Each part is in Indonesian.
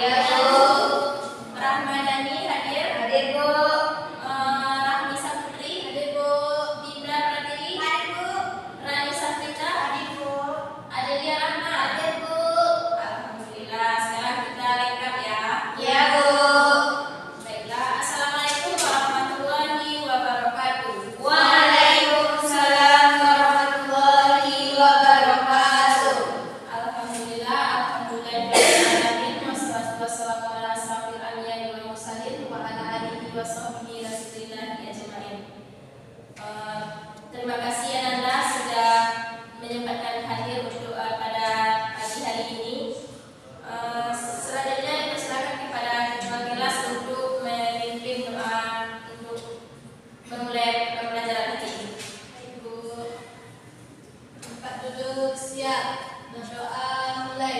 Ya, Bu. Rahmadani hadir. Hadir, Bu. Rahmi Saputri. Hadir, Bu. Dinda Pratiwi. Hadir, Bu. Rani Saprita. Hadir, Bu. Adelia Rahma. Hadir, Bu. Alhamdulillah, sekarang kita lengkap ya. Ya, Bu. Baiklah, Assalamualaikum warahmatullahi wabarakatuh. Waalaikumsalam warahmatullahi wabarakatuh. Alhamdulillah, alhamdulillahirrahmanirrahim. Wassalatu wassalamu ala asrofil anbiya'i wal mursalin wa ala alihi wa sahbihi rasulillahi ajmain. Terima kasih Ananda sudah menyempatkan hadir untuk pada pagi hari ini. Selanjutnya dipersilakan kepada ketua kelas untuk memimpin doa untuk memulai pembelajaran hari ini. Ibu. Tempat duduk siap. Berdoa mulai.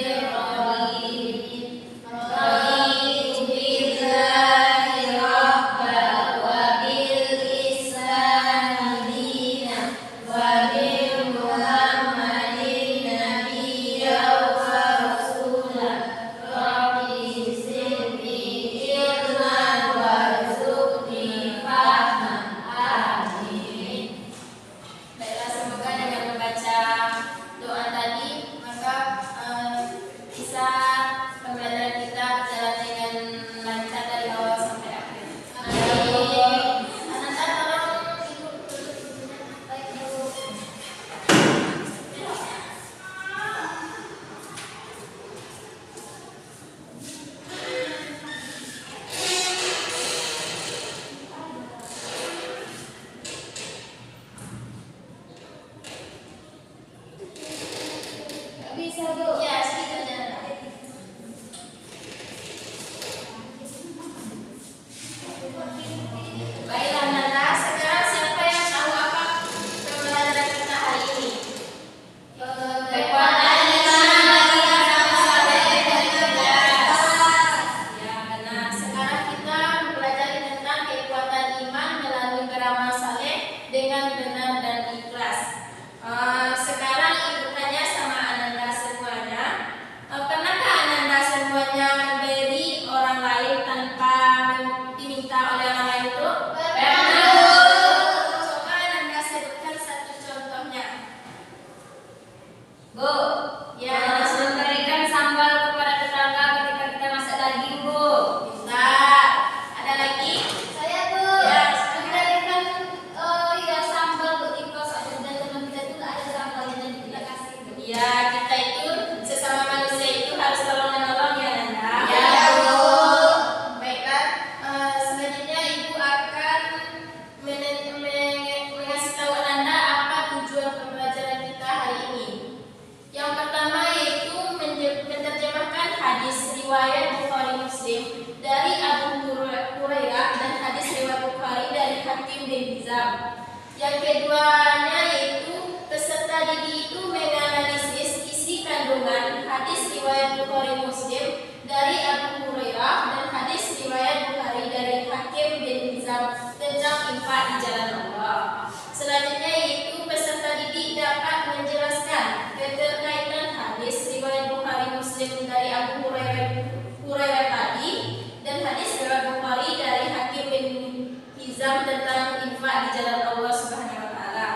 Bismillahirrahmanirrahim. Raditu billahi rabba wa bil islami dinan wa bil muhammadin nabiyyan wa rasulan. Rabbi zidni ilman warzuqni fahman. Amin. Baiklah, semoga dengan membaca doa tadi maka bisa pembelajaran kita berjalan dengan lancar dari awal sampai akhir. Amin. Ananda tolong Ibu Baik, Bu. Nggak bisa, Bu. ya segitu aja. Baiklah Ananda, sekarang siapa yang tahu apa pembelajaran kita hari ini? Kekuatan iman bagi saleh dan ibadah. Ya, benar. Sekarang kita mempelajari tentang kekuatan iman melalui beramal saleh dengan benar dan ikhlas. Sekarang Ibu tanya sama Ananda semuanya, pernahkah Ananda semuanya memberi orang lain tanpa diminta oleh orang lain itu? Pernah. Coba Ananda sebutkan satu contohnya. Bu, Ya. memberikan sambal kepada tetangga ketika kita masak daging, Bu. Bisa. Ada lagi? Saya, Bu. Ya, Memberikan ya sambal Bu di kos ada dan teman kita itu nggak ada sambalnya dan kita kasih, Bu. Ya, kita itu sesama manusia itu harus tolong menolong ya Nanda. Ya, Bu. Baiklah, selanjutnya Ibu akan mengasih tahu Nanda apa tujuan pembelajaran kita hari ini. Yang pertama yaitu menerjemahkan hadis riwayat Bukhari Muslim dari Abu Hurairah dan hadis riwayat Bukhari dari Hakim bin Hizam. Yang keduanya yaitu peserta didik itu menganalisis isi kandungan hadis riwayat Bukhari Muslim dari Abu Hurairah dan hadis riwayat Bukhari dari Hakim bin Hizam tentang infak di jalan Allah. Selanjutnya yaitu peserta didik dapat menjelaskan keterkaitan hadis riwayat Bukhari Muslim dari Abu Hurairah tadi dan hadis riwayat Bukhari dari Hakim bin Hizam tentang infak di jalan Allah Subhanahu wa taala.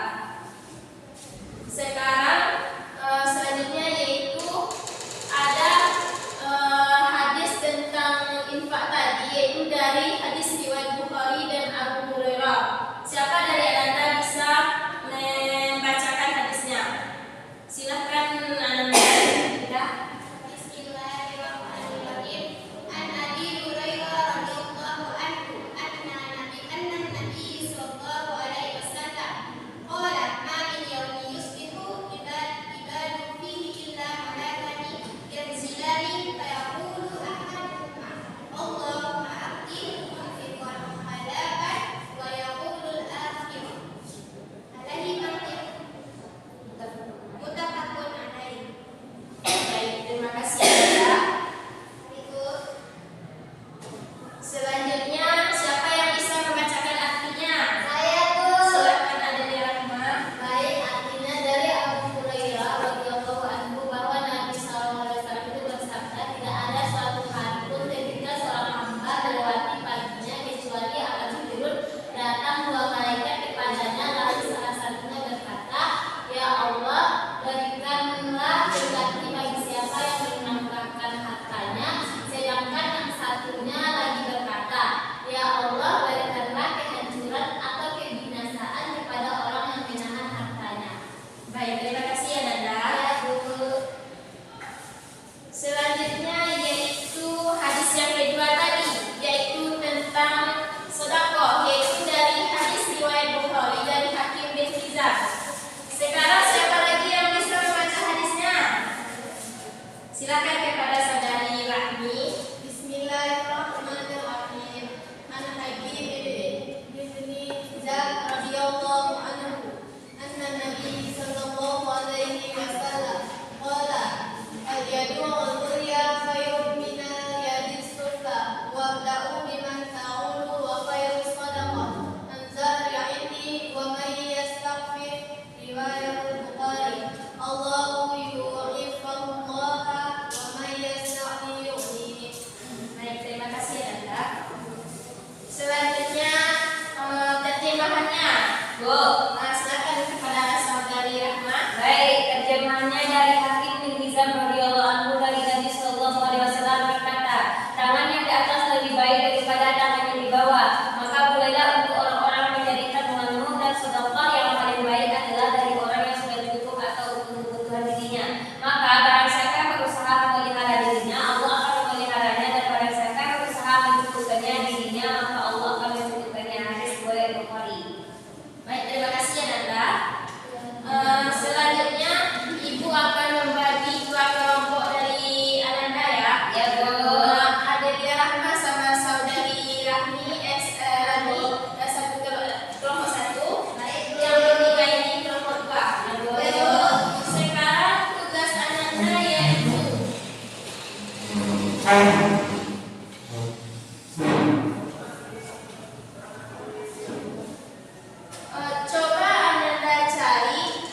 Coba Anda cari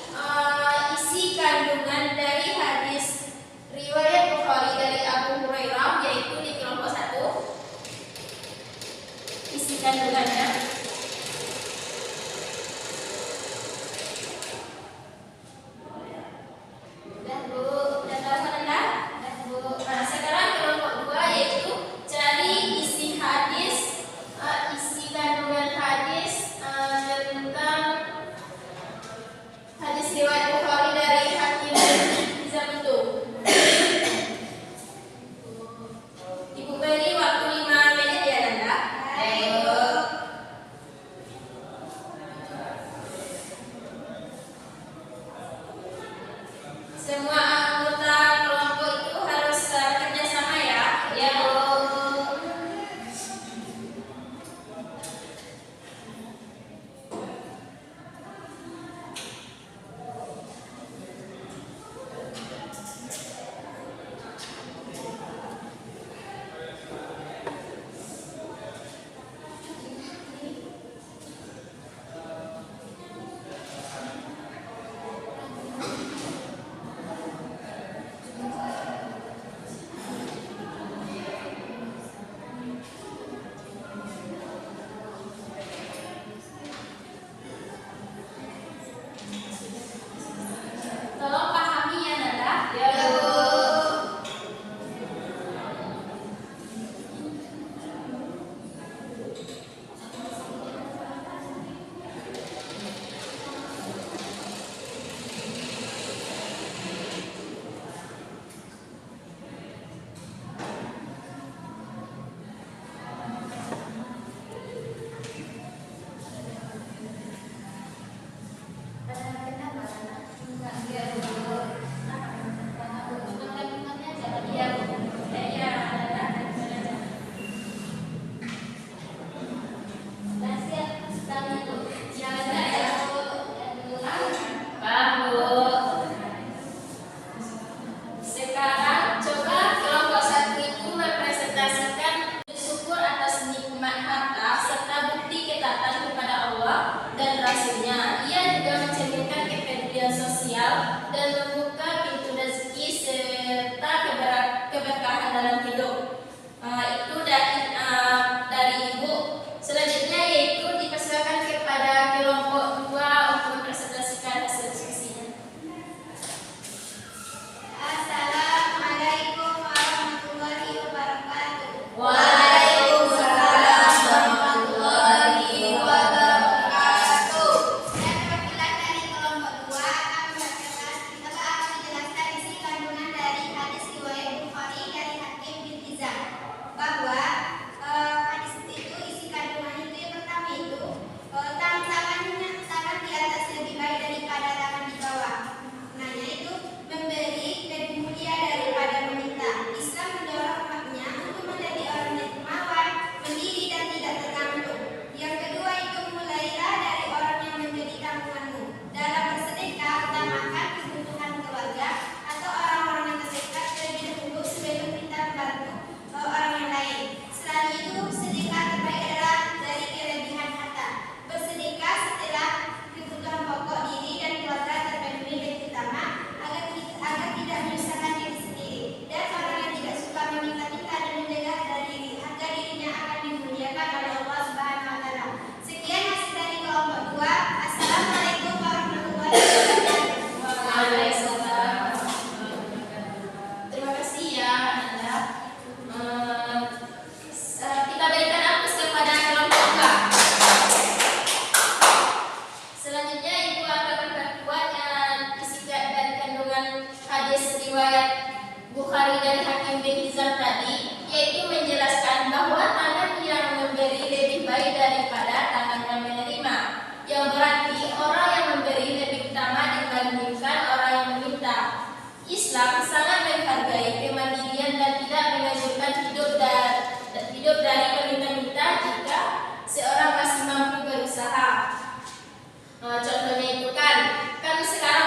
isi kandungan dari hadis riwayat Bukhari dari Abu Hurairah, yaitu di kelompok 1. Isi kandungannya. Udah Bu, udah tahu kan Anda? Udah Bu. Nah, sekarang kelompok 2 yaitu cari isi hadis, isi kandungan hadis tentang hadis riwayat Bukhari dari Hakim bin Hizam itu. Ibu beri waktu 5 menit ya Nanda. Ayo. Semua anggota kelompok itu harus kerja sama ya. Ya Bu. Tolong pahami ya Nanda. Ya Bu. Kenapa? Enggak, ya Bu. Untuk kandungannya aja tadi ya Bu. Ya, Nanda. Udah siap sekali Bu. Ya, Ya Nanda. Bu. Ya Bu. Paham Bu? Sekarang coba kelompok 1 itu mempresentasikan syukur atas nikmat harta serta bukti ketaatan kepada Allah dan Rasulnya. Ia juga mencerminkan kepedulian sosial dan membuka pintu rezeki serta keberkahan dalam hidup. Itu dari Ibu. Selanjutnya yaitu dipersilakan kepada kelompok 2 untuk mempresentasikan hasil diskusinya. Assalamualaikum warahmatullahi wabarakatuh. Waalaikumsalam warahmatullahi wabarakatuh. Saya perwakilan dari kelompok 2 akan menjelaskan isi kandungan dari hadis riwayat Bukhari dari Hakim bin Hizam, bahwa hadis itu isi kandungan itu yang pertama itu tangan di atas lebih baik daripada tangan di bawah. Maknanya itu memberi lebih mulia daripada meminta. Islam mendorong umatnya untuk menjadi orang yang dermawan, mandiri dan tidak tergantung. Yang kedua itu mulailah dari orang yang menjadi tanggunganmu. Dalam bersedekah utamakan kebutuhan keluarga atau orang-orang yang terdekat terlebih dahulu sebelum kita membantu orang yang lain. Selain itu, sedekah terbaik adalah dari kelebihan harta. Bersedekah setelah kebutuhan pokok diri dan keluarga terpenuhi lebih utama agar tidak menyusahkan diri sendiri, dan orang yang tidak suka meminta-minta dan menjaga harga dirinya akan dimuliakan oleh Allah Subhanahu wa taala. Sekian hasil dari kelompok 2. Assalamualaikum warahmatullahi wabarakatuh. Waalaikumsalam. Terima kasih ya Nanda. Kita berikan aplaus kepada kelompok 2. Selanjutnya Ibu akan memperkuat isi dari kandungan hadis riwayat Bukhari dari Hakim bin Hizam tadi, yaitu menjelaskan bahwa tangan yang memberi lebih baik daripada tangan yang menerima, yang berarti orang yang memberi lebih utama dibandingkan orang yang meminta. Islam sangat menghargai kemandirian dan tidak menganjurkan hidup dari meminta-minta jika seorang masih mampu berusaha. Contohnya itu kan sekarang